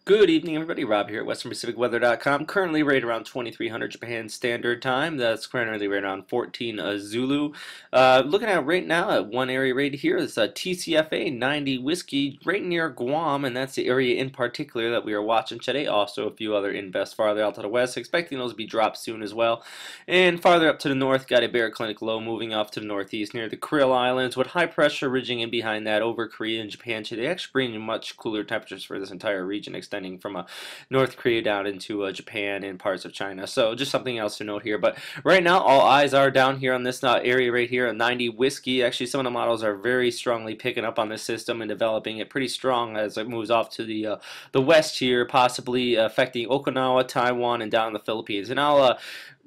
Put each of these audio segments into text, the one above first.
Good evening, everybody. Rob here at WesternPacificWeather.com. Currently right around 2300 Japan Standard Time. That's currently right around 14 Zulu. Looking at right now at one area right here is Tcfa 90 Whiskey right near Guam, and that's the area in particular that we are watching today. Also, a few other invests farther out to the west, expecting those to be dropped soon as well. And farther up to the north, got a bear clinic low moving off to the northeast near the Kuril Islands, with high pressure ridging in behind that over Korea and Japan today, actually bringing much cooler temperatures for this entire region, extending from North Korea down into Japan and parts of China. So just something else to note here. But right now, all eyes are down here on this area right here, 90 Whiskey. Actually, some of the models are very strongly picking up on this system and developing it pretty strong as it moves off to the west here, possibly affecting Okinawa, Taiwan, and down in the Philippines. And I'll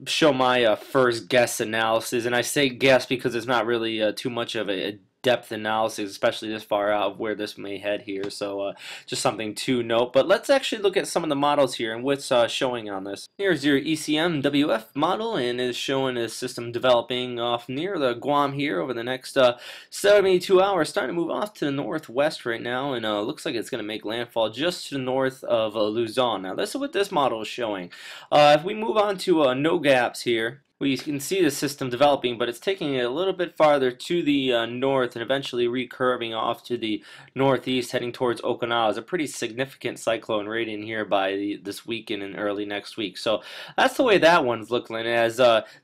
show my first guess analysis, and I say guess because it's not really too much of a depth analysis, especially this far out of where this may head here. So just something to note. But let's actually look at some of the models here and what's showing on this. Here's your ECM WF model, and is showing a system developing off near the Guam here over the next 72 hours, starting to move off to the northwest right now, and looks like it's going to make landfall just to the north of Luzon. Now this is what this model is showing. If we move on to no gaps here, we can see the system developing, but it's taking it a little bit farther to the north and eventually recurving off to the northeast, heading towards Okinawa. It's a pretty significant cyclone right in here by this weekend and early next week. So that's the way that one's looking. As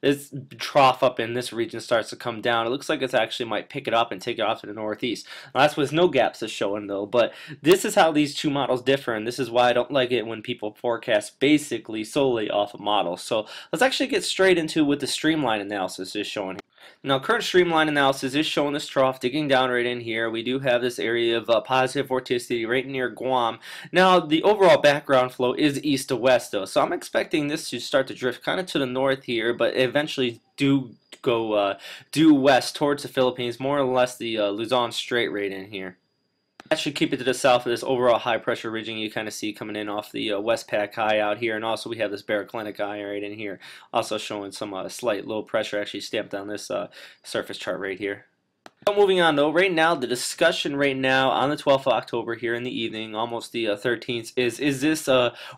this trough up in this region starts to come down, it looks like it actually might pick it up and take it off to the northeast. Now, that's with no gaps is showing though, but this is how these two models differ, and this is why I don't like it when people forecast basically solely off of models. So let's actually get straight into what the streamline analysis is showing here. Now, current streamline analysis is showing this trough digging down right in here. We do have this area of positive vorticity right near Guam. Now, the overall background flow is east to west, though, so I'm expecting this to start to drift kind of to the north here, but eventually do go due west towards the Philippines, more or less the Luzon Strait right in here. That should keep it to the south of this overall high pressure ridging you kind of see coming in off the Westpac high out here, and also we have this baroclinic eye right in here, also showing some slight low pressure actually stamped on this surface chart right here. So moving on though, right now the discussion right now on the 12th of October here in the evening, almost the 13th, is this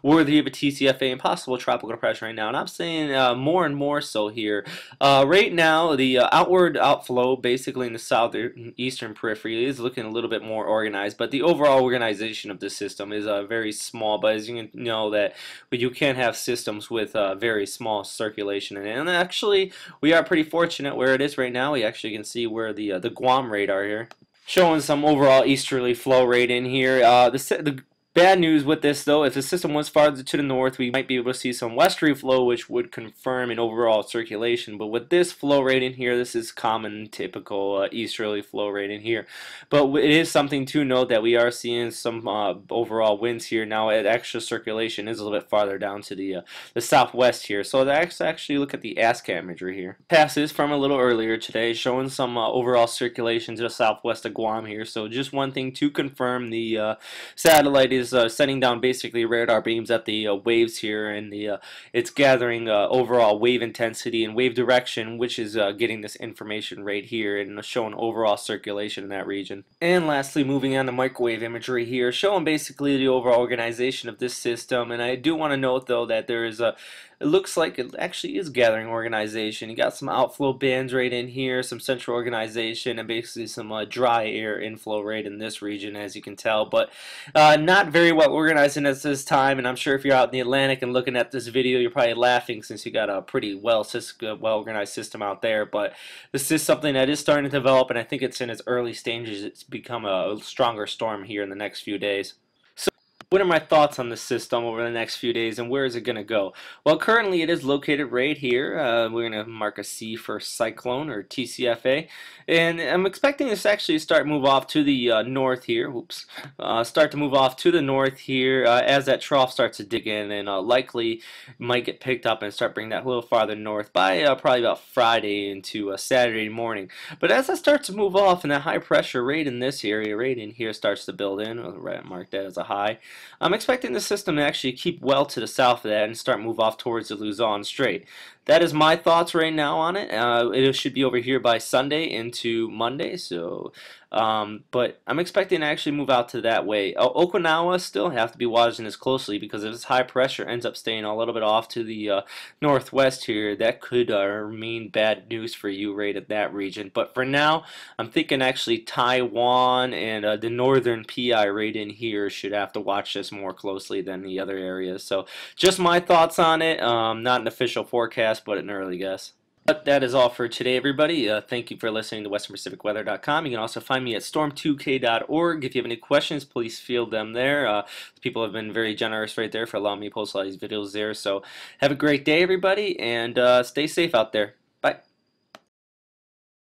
worthy of a TCFA and possible tropical depression right now? And I'm saying more and more so here. Right now the outward outflow basically in the southeastern periphery is looking a little bit more organized, but the overall organization of the system is very small. But as you can know that you can have systems with very small circulation in it, and actually we are pretty fortunate where it is right now. We actually can see where the Guam radar here, showing some overall easterly flow rate in here. The bad news with this though, if the system was farther to the north, we might be able to see some westerly flow, which would confirm an overall circulation. But with this flow rate in here, this is common, typical easterly flow rate in here. But it is something to note that we are seeing some overall winds here. Now, extra circulation is a little bit farther down to the southwest here. So let's actually look at the ASCAP imagery here. Passes from a little earlier today, showing some overall circulation to the southwest of Guam here. So just one thing to confirm, the satellite is sending down basically radar beams at the waves here, and it's gathering overall wave intensity and wave direction, which is getting this information right here and showing overall circulation in that region. And lastly, moving on to microwave imagery here, showing basically the overall organization of this system. And I do want to note though that there is it looks like it actually is gathering organization. You got some outflow bands right in here, some central organization, and basically some dry air inflow right in this region, as you can tell. But not very well organized at this time, and I'm sure if you're out in the Atlantic and looking at this video, you're probably laughing since you got a pretty well organized system out there. But this is something that is starting to develop, and I think it's in its early stages. It's become a stronger storm here in the next few days. What are my thoughts on this system over the next few days, and where is it going to go? Well, currently it is located right here. We're going to mark a C for cyclone, or TCFA, and I'm expecting this actually to start move off to the north here. Oops, start to move off to the north here as that trough starts to dig in, and likely might get picked up and start bringing that a little farther north by probably about Friday into Saturday morning. But as that starts to move off, and that high pressure right in this area, right in here, starts to build in, right, mark that as a high. I'm expecting the system to actually keep well to the south of that and start move off towards the Luzon Strait. that is my thoughts right now on it. It should be over here by Sunday into Monday, so but I'm expecting to actually move out to that way. Okinawa still have to be watching this closely because if this high pressure ends up staying a little bit off to the northwest here, that could mean bad news for you right at that region. But for now, I'm thinking actually Taiwan and the northern PI right in here should have to watch this more closely than the other areas. So just my thoughts on it. Not an official forecast, but an early guess. But that is all for today, everybody. Thank you for listening to WesternPacificWeather.com. You can also find me at storm2k.org. If you have any questions, please field them there. People have been very generous right there for allowing me to post all these videos there. So have a great day, everybody, and stay safe out there.